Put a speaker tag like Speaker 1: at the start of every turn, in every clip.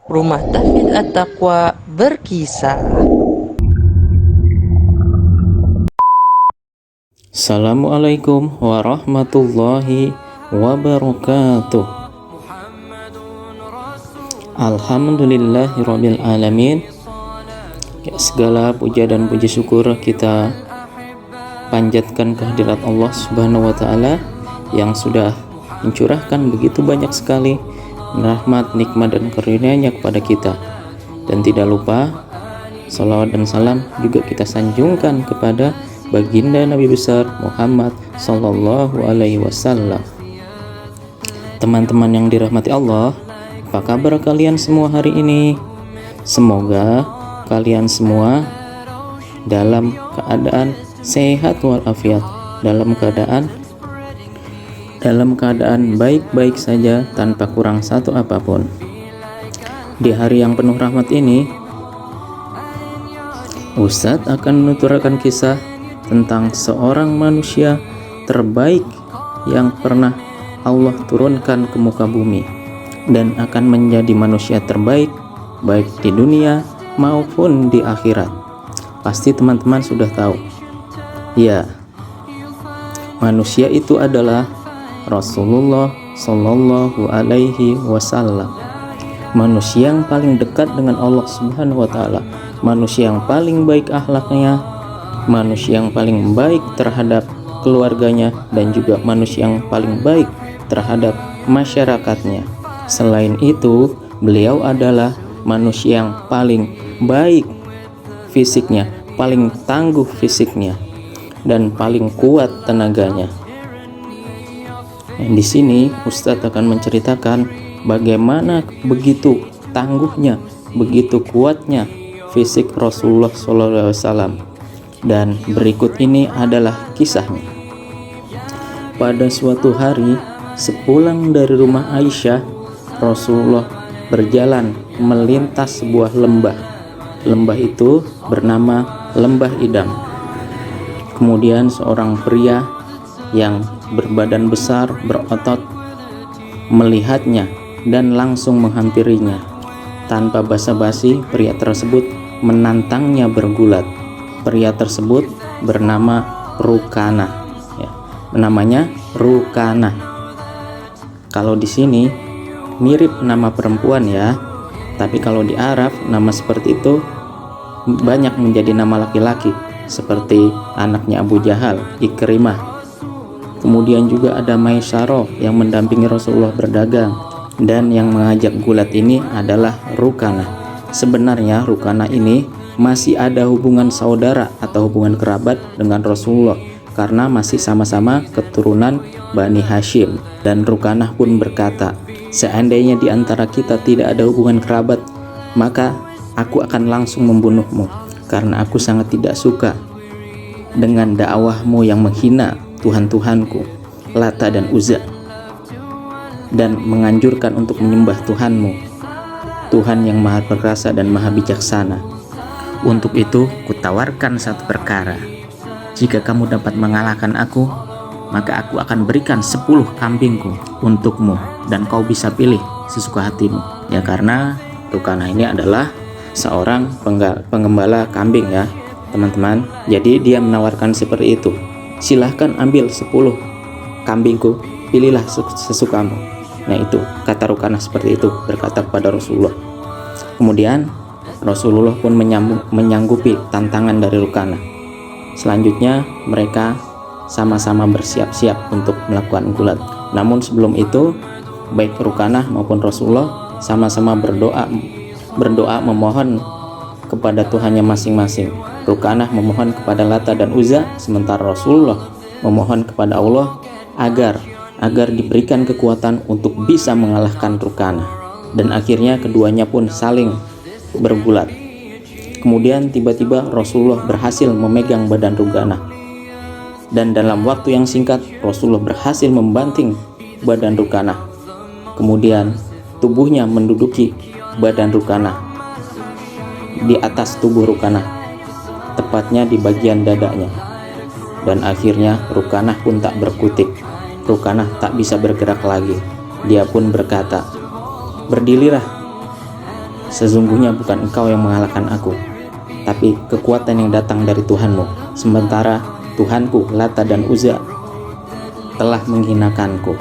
Speaker 1: Rumah Tahfidz At-Taqwa berkisah.
Speaker 2: Assalamualaikum warahmatullahi wabarakatuh. Alhamdulillahirabbil alamin. Segala puja dan puji syukur kita panjatkan kehadirat Allah Subhanahu wa taala yang sudah mencurahkan begitu banyak sekali rahmat, nikmat dan karunia-Nya kepada kita. Dan tidak lupa salawat dan salam juga kita sanjungkan kepada baginda Nabi besar Muhammad sallallahu alaihi wasallam. Teman-teman yang dirahmati Allah, apa kabar kalian semua hari ini? Semoga kalian semua dalam keadaan sehat walafiat, dalam keadaan baik-baik saja tanpa kurang satu apapun. Di hari yang penuh rahmat ini, Ustadz akan menuturkan kisah tentang seorang manusia terbaik yang pernah Allah turunkan ke muka bumi dan akan menjadi manusia terbaik baik di dunia maupun di akhirat. Pasti teman-teman sudah tahu. Ya, manusia itu adalah Rasulullah Sallallahu Alaihi Wasallam. Manusia yang paling dekat dengan Allah Subhanahu Wa Taala, manusia yang paling baik akhlaknya, manusia yang paling baik terhadap keluarganya, dan juga manusia yang paling baik terhadap masyarakatnya. Selain itu, beliau adalah manusia yang paling baik fisiknya, paling tangguh fisiknya, dan paling kuat tenaganya. Di sini Ustadz akan menceritakan bagaimana begitu tangguhnya, begitu kuatnya fisik Rasulullah SAW. Dan berikut ini adalah kisahnya. Pada suatu hari, sepulang dari rumah Aisyah, Rasulullah berjalan melintas sebuah lembah. Lembah itu bernama Lembah Idam. Kemudian seorang pria yang berbadan besar, berotot, melihatnya dan langsung menghampirinya. Tanpa basa-basi, pria tersebut menantangnya bergulat. Pria tersebut bernama Rukana. Ya, namanya Rukana. Kalau di sini mirip nama perempuan ya, tapi kalau di Arab nama seperti itu banyak menjadi nama laki-laki, seperti anaknya Abu Jahal, Ikrimah. Kemudian juga ada Maisaroh yang mendampingi Rasulullah berdagang, dan yang mengajak gulat ini adalah Rukana. Sebenarnya Rukana ini masih ada hubungan saudara atau hubungan kerabat dengan Rasulullah karena masih sama-sama keturunan Bani Hashim. Dan Rukanah pun berkata, seandainya di antara kita tidak ada hubungan kerabat, maka aku akan langsung membunuhmu, karena aku sangat tidak suka dengan dakwahmu yang menghina Tuhan-Tuhanku Lata dan Uzza, dan menganjurkan untuk menyembah Tuhanmu, Tuhan yang maha perkasa dan maha bijaksana. Untuk itu kutawarkan satu perkara. Jika kamu dapat mengalahkan aku, maka aku akan berikan 10 kambingku untukmu, dan kau bisa pilih sesuka hatimu. Ya, karena Rukana ini adalah seorang penggembala kambing ya teman-teman. Jadi dia menawarkan seperti itu, silahkan ambil 10 kambingku, pilihlah sesukamu. Nah itu kata Rukana seperti itu, berkata kepada Rasulullah. Kemudian Rasulullah pun menyanggupi tantangan dari Rukana. Selanjutnya mereka sama-sama bersiap-siap untuk melakukan gulat. Namun sebelum itu, baik Rukana maupun Rasulullah sama-sama berdoa memohon kepada Tuhannya masing-masing. Rukana memohon kepada Lata dan Uzza, sementara Rasulullah memohon kepada Allah agar diberikan kekuatan untuk bisa mengalahkan Rukana. Dan akhirnya keduanya pun saling bergulat. Kemudian tiba-tiba Rasulullah berhasil memegang badan Rukana, dan dalam waktu yang singkat Rasulullah berhasil membanting badan Rukana. Kemudian tubuhnya menduduki badan Rukana, di atas tubuh Rukana, tepatnya di bagian dadanya. Dan akhirnya Rukana pun tak berkutik. Rukana tak bisa bergerak lagi. Dia pun berkata, berdirilah sesungguhnya bukan engkau yang mengalahkan aku, tapi kekuatan yang datang dari Tuhanmu. Sementara Tuhanku Lata dan Uzza telah menghinakanku,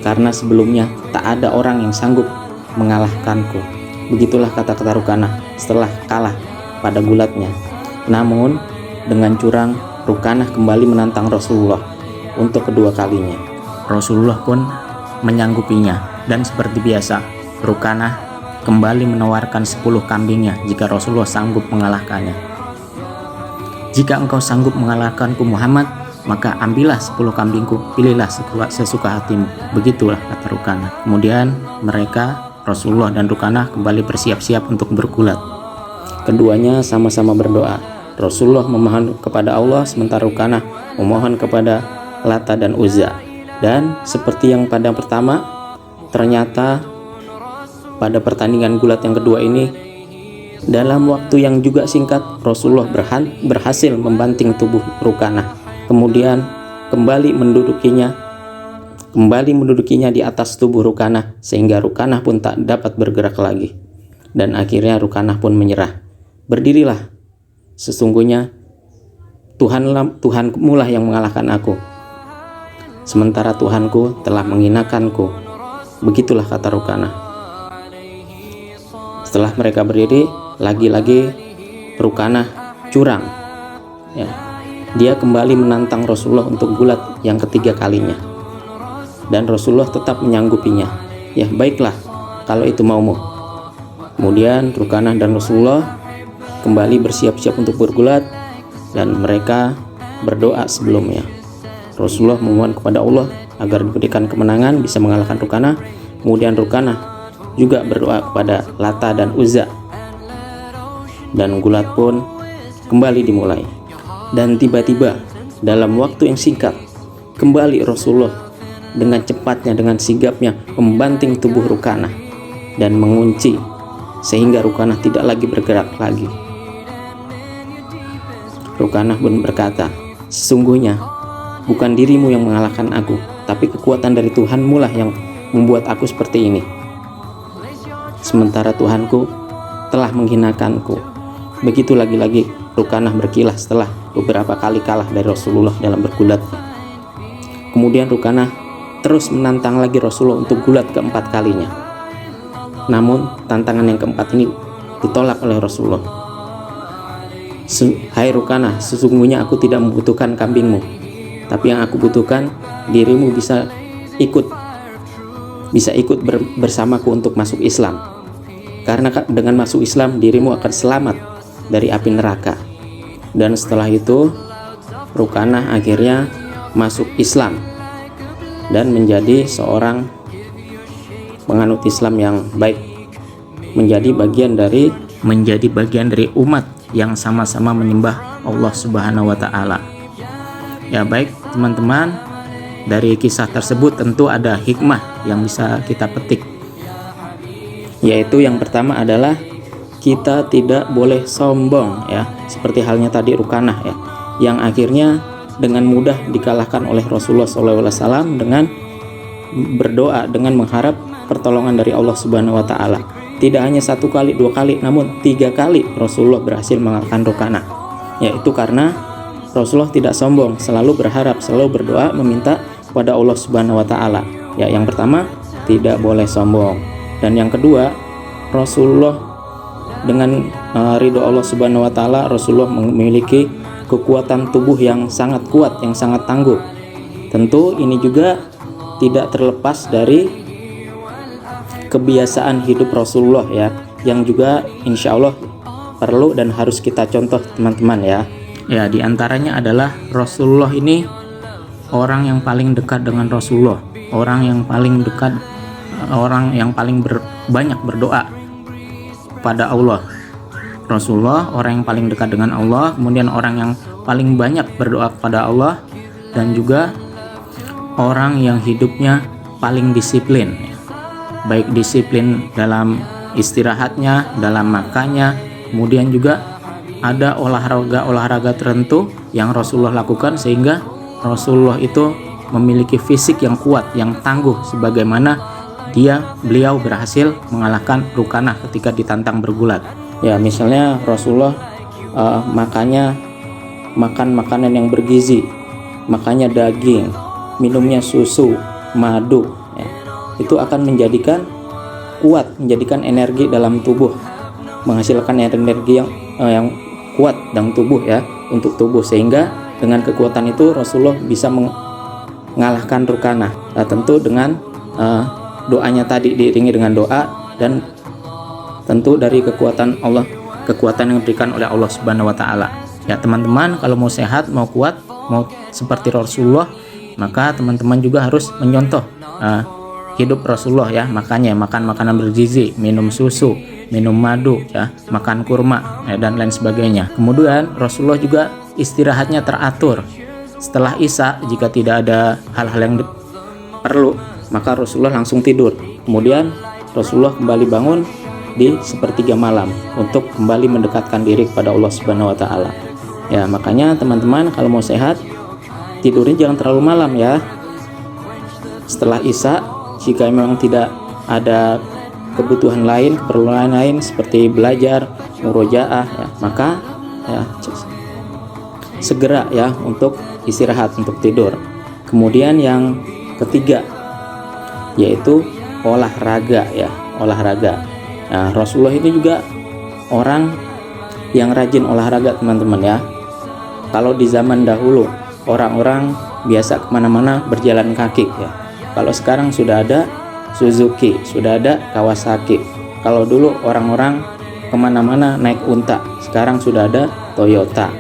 Speaker 2: karena sebelumnya tak ada orang yang sanggup mengalahkanku. Begitulah kata-kata Rukanah setelah kalah pada gulatnya. Namun dengan curang, Rukanah kembali menantang Rasulullah untuk kedua kalinya. Rasulullah pun menyanggupinya, dan seperti biasa Rukanah kembali menawarkan 10 kambingnya jika Rasulullah sanggup mengalahkannya. Jika engkau sanggup mengalahkanku Muhammad, maka ambillah 10 kambingku, pilihlah sesuka hatimu. Begitulah kata Rukanah. Kemudian mereka, Rasulullah dan Rukanah, kembali bersiap-siap untuk bergulat. Keduanya sama-sama berdoa. Rasulullah memohon kepada Allah, sementara Rukanah memohon kepada Lata dan Uzza. Dan seperti yang pada pertama, ternyata pada pertandingan gulat yang kedua ini, dalam waktu yang juga singkat, Rasulullah berhasil membanting tubuh Rukanah. Kemudian kembali mendudukinya di atas tubuh Rukanah, sehingga Rukanah pun tak dapat bergerak lagi. Dan akhirnya Rukanah pun menyerah. Berdirilah, sesungguhnya Tuhanmu lah yang mengalahkan aku, sementara Tuhanku telah menghinakanku. Begitulah kata Rukanah. Setelah mereka berdiri, lagi-lagi Rukanah curang, ya. Dia kembali menantang Rasulullah untuk gulat yang ketiga kalinya, dan Rasulullah tetap menyanggupinya. Ya baiklah, kalau itu maumu. Kemudian Rukanah dan Rasulullah kembali bersiap-siap untuk bergulat, dan mereka berdoa sebelumnya. Rasulullah memohon kepada Allah agar diberikan kemenangan, bisa mengalahkan Rukanah. Kemudian Rukanah juga berdoa kepada Lata dan Uzza, dan gulat pun kembali dimulai. Dan tiba-tiba dalam waktu yang singkat, kembali Rasulullah dengan cepatnya, dengan sigapnya membanting tubuh Rukanah dan mengunci, sehingga Rukanah tidak lagi bergerak lagi. Rukanah pun berkata, sesungguhnya bukan dirimu yang mengalahkan aku, tapi kekuatan dari Tuhanmu lah yang membuat aku seperti ini. Sementara Tuhanku telah menghinakanku. Begitu lagi-lagi Rukanah berkilah setelah beberapa kali kalah dari Rasulullah dalam bergulat. Kemudian Rukanah terus menantang lagi Rasulullah untuk gulat keempat kalinya. Namun tantangan yang keempat ini ditolak oleh Rasulullah. Hai Rukanah, sesungguhnya aku tidak membutuhkan kambingmu, tapi yang aku butuhkan dirimu bisa ikut bersamaku untuk masuk Islam. Karena dengan masuk Islam dirimu akan selamat dari api neraka. Dan setelah itu Rukanah akhirnya masuk Islam dan menjadi seorang penganut Islam yang baik, menjadi bagian dari umat yang sama-sama menyembah Allah Subhanahu wa Ta'ala. Ya baik teman-teman, dari kisah tersebut tentu ada hikmah yang bisa kita petik, yaitu yang pertama adalah kita tidak boleh sombong, ya, seperti halnya tadi Rukanah, ya, yang akhirnya dengan mudah dikalahkan oleh Rasulullah SAW dengan berdoa, dengan mengharap pertolongan dari Allah Subhanahu wa Ta'ala. Tidak hanya 1 kali, 2 kali, namun 3 kali Rasulullah berhasil mengalahkan Rukanah, yaitu karena Rasulullah tidak sombong, selalu berharap, selalu berdoa, meminta pada Allah Subhanahu wa Ta'ala. Ya, yang pertama tidak boleh sombong, dan yang kedua Rasulullah dengan ridho Allah Subhanahu wa Ta'ala, Rasulullah memiliki kekuatan tubuh yang sangat kuat, yang sangat tangguh. Tentu ini juga tidak terlepas dari kebiasaan hidup Rasulullah, ya, yang juga insya Allah perlu dan harus kita contoh teman-teman, ya. Ya, diantaranya adalah Rasulullah ini orang yang paling dekat dengan Rasulullah, orang yang paling banyak berdoa pada Allah. Rasulullah orang yang paling dekat dengan Allah, kemudian orang yang paling banyak berdoa kepada Allah, dan juga orang yang hidupnya paling disiplin, baik disiplin dalam istirahatnya, dalam makannya, kemudian juga ada olahraga tertentu yang Rasulullah lakukan sehingga Rasulullah itu memiliki fisik yang kuat, yang tangguh, sebagaimana beliau berhasil mengalahkan Rukanah ketika ditantang bergulat. Ya, misalnya Rasulullah makan makanan yang bergizi, makannya daging, minumnya susu, madu, ya. Itu akan menjadikan kuat, menjadikan energi dalam tubuh, menghasilkan energi yang kuat dalam tubuh, ya, untuk tubuh, sehingga dengan kekuatan itu Rasulullah bisa mengalahkan Rukanah. Nah, tentu dengan doanya tadi, diiringi dengan doa, dan tentu dari kekuatan Allah, kekuatan yang diberikan oleh Allah Subhanahu wa taala. Ya, teman-teman, kalau mau sehat, mau kuat, mau seperti Rasulullah, maka teman-teman juga harus menyontoh hidup Rasulullah, ya. Makanya makan makanan bergizi, minum susu, minum madu, ya, makan kurma, ya, dan lain sebagainya. Kemudian Rasulullah juga istirahatnya teratur. Setelah Isya, jika tidak ada hal-hal yang perlu, maka Rasulullah langsung tidur. Kemudian Rasulullah kembali bangun di sepertiga malam untuk kembali mendekatkan diri kepada Allah Subhanahu wa taala. Ya, makanya teman-teman kalau mau sehat, tidurnya jangan terlalu malam, ya. Setelah Isya, jika memang tidak ada kebutuhan lain, keperluan lain seperti belajar, murojaah, ya, maka ya segera, ya, untuk istirahat, untuk tidur. Kemudian yang ketiga yaitu olahraga, ya, olahraga. Nah, Rasulullah itu juga orang yang rajin olahraga, teman-teman, ya. Kalau di zaman dahulu orang-orang biasa kemana-mana berjalan kaki, ya. Kalau sekarang sudah ada Suzuki, sudah ada Kawasaki. Kalau dulu orang-orang kemana-mana naik unta, sekarang sudah ada Toyota.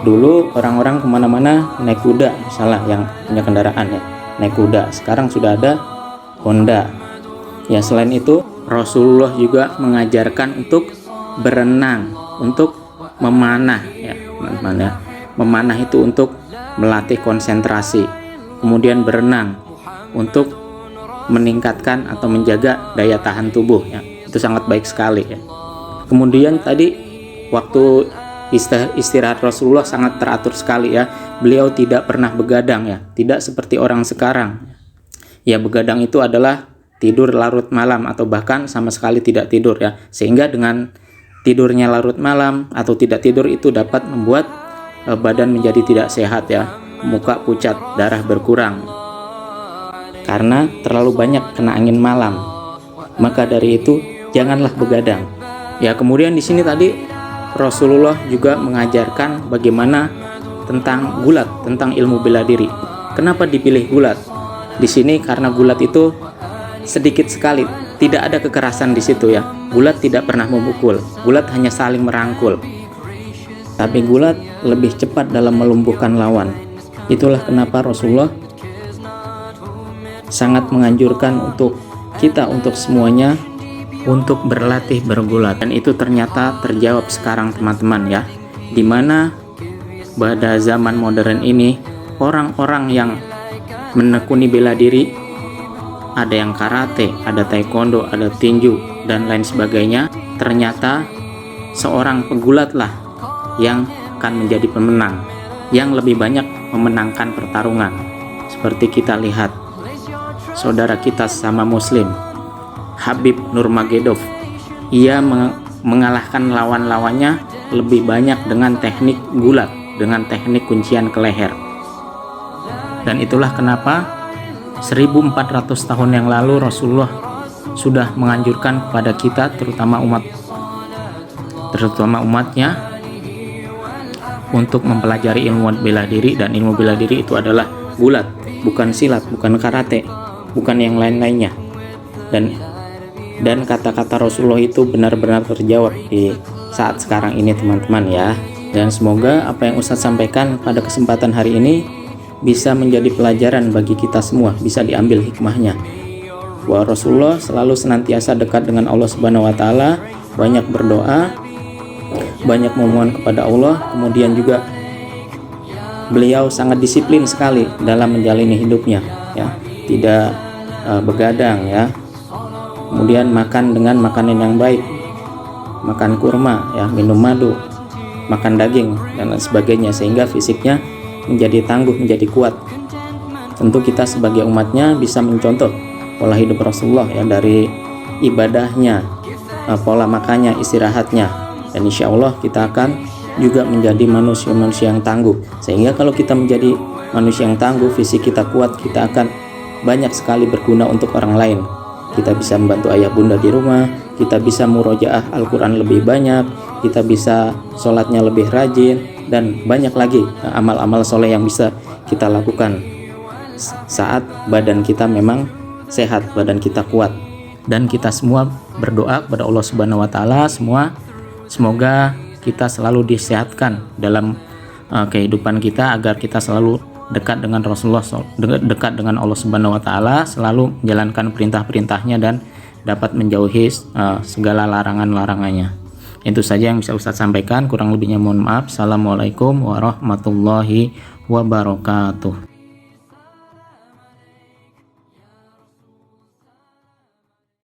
Speaker 2: Dulu orang-orang kemana-mana naik kuda, misalnya yang punya kendaraan, ya, naik kuda. Sekarang sudah ada Honda. Ya, selain itu Rasulullah juga mengajarkan untuk berenang, untuk memanah, ya, teman-teman, ya. Memanah itu untuk melatih konsentrasi. Kemudian berenang untuk meningkatkan atau menjaga daya tahan tubuh, ya. Itu sangat baik sekali, ya. Kemudian tadi waktu istirahat Rasulullah sangat teratur sekali, ya. Beliau tidak pernah begadang, ya, tidak seperti orang sekarang. Ya, begadang itu adalah tidur larut malam atau bahkan sama sekali tidak tidur, ya. Sehingga dengan tidurnya larut malam atau tidak tidur itu dapat membuat badan menjadi tidak sehat, ya. Muka pucat, darah berkurang karena terlalu banyak kena angin malam. Maka dari itu janganlah begadang. Ya, kemudian di sini tadi Rasulullah juga mengajarkan bagaimana tentang gulat, tentang ilmu bela diri. Kenapa dipilih gulat? Di sini karena gulat itu sedikit sekali, tidak ada kekerasan di situ, ya. Gulat tidak pernah memukul, gulat hanya saling merangkul. Tapi gulat lebih cepat dalam melumpuhkan lawan. Itulah kenapa Rasulullah sangat menganjurkan untuk kita, untuk semuanya, untuk berlatih bergulat. Dan itu ternyata terjawab sekarang, teman-teman, ya. Dimana pada zaman modern ini orang-orang yang menekuni bela diri, ada yang karate, ada taekwondo, ada tinju, dan lain sebagainya, ternyata seorang pegulatlah yang akan menjadi pemenang, yang lebih banyak memenangkan pertarungan. Seperti kita lihat saudara kita sama muslim Habib Nurmagomedov, ia mengalahkan lawan-lawannya lebih banyak dengan teknik gulat, dengan teknik kuncian ke leher. Dan itulah kenapa 1400 tahun yang lalu Rasulullah sudah menganjurkan kepada kita, terutama umatnya, untuk mempelajari ilmu bela diri. Dan ilmu bela diri itu adalah gulat, bukan silat, bukan karate, bukan yang lain-lainnya. Dan kata-kata Rasulullah itu benar-benar terjawab di saat sekarang ini, teman-teman, ya. Dan semoga apa yang Ustadz sampaikan pada kesempatan hari ini bisa menjadi pelajaran bagi kita semua, bisa diambil hikmahnya, bahwa Rasulullah selalu senantiasa dekat dengan Allah Subhanahu wa taala, banyak berdoa, banyak memohon kepada Allah. Kemudian juga beliau sangat disiplin sekali dalam menjalani hidupnya, ya. Tidak begadang, ya. Kemudian makan dengan makanan yang baik, makan kurma, ya, minum madu, makan daging, dan lain sebagainya, sehingga fisiknya menjadi tangguh, menjadi kuat. Tentu kita sebagai umatnya bisa mencontoh pola hidup Rasulullah ya, dari ibadahnya, pola makannya, istirahatnya, dan insya Allah kita akan juga menjadi manusia-manusia yang tangguh. Sehingga kalau kita menjadi manusia yang tangguh, fisik kita kuat, kita akan banyak sekali berguna untuk orang lain. Kita bisa membantu ayah bunda di rumah, kita bisa murojaah Al-Quran lebih banyak, kita bisa sholatnya lebih rajin, dan banyak lagi amal-amal soleh yang bisa kita lakukan saat badan kita memang sehat, badan kita kuat. Dan kita semua berdoa kepada Allah Subhanahu wa Ta'ala, semoga kita selalu disehatkan dalam kehidupan kita, agar kita selalu dekat dengan Rasulullah, dekat dengan Allah Subhanahu wa Ta'ala, selalu menjalankan perintah-perintahnya dan dapat menjauhi segala larangan-larangannya. Itu saja yang bisa Ustadz sampaikan, kurang lebihnya mohon maaf. Assalamualaikum warahmatullahi wabarakatuh.